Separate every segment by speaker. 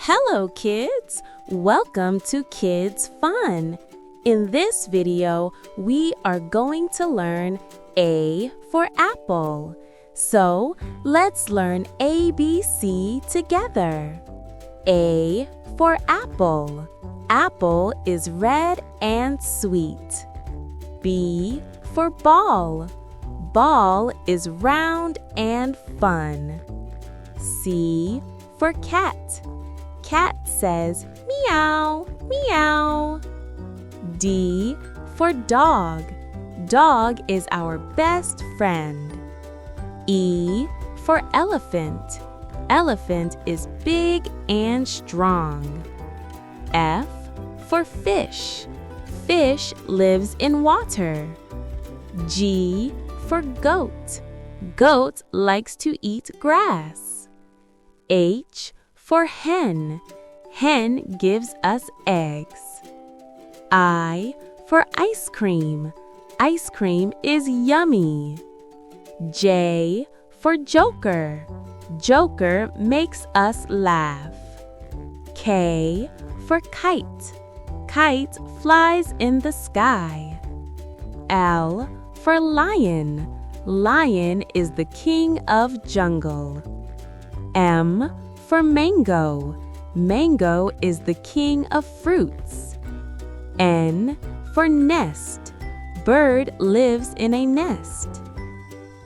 Speaker 1: Hello kids! Welcome to Kids Fun. In this video, we are going to learn A for apple. So, let's learn ABC together. A for apple. Apple is red and sweet. B for ball. Ball is round and fun. C for cat. Cat says meow, meow. D for dog. Dog is our best friend. E for elephant. Elephant is big and strong. F for fish. Fish lives in water. G for goat. Goat likes to eat grass. H for hen. Hen gives us eggs. I for ice cream. Ice cream is yummy. J for joker. Joker makes us laugh. K for kite. Kite flies in the sky. L for lion. Lion is the king of jungle. M for mango. Mango is the king of fruits. N for nest. Bird lives in a nest.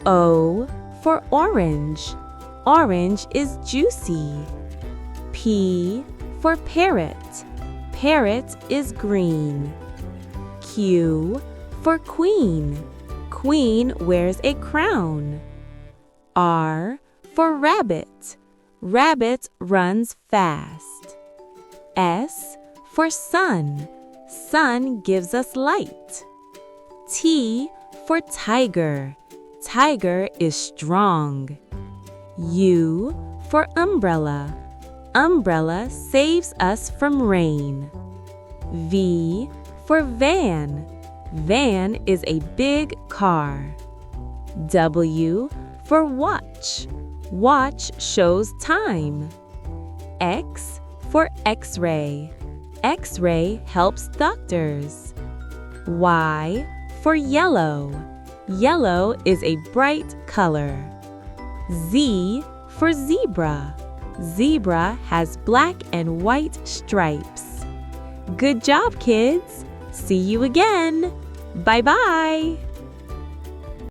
Speaker 1: O for orange. Orange is juicy. P for parrot. Parrot is green. Q for queen. Queen wears a crown. R for rabbit. Rabbit runs fast. S for sun. Sun gives us light. T for tiger. Tiger is strong. U for umbrella. Umbrella saves us from rain. V for van. Van is a big car. W for watch. Watch shows time. X for X-ray. X-ray helps doctors. Y for yellow. Yellow is a bright color. Z for zebra. Zebra has black and white stripes. Good job, kids! See you again! Bye-bye!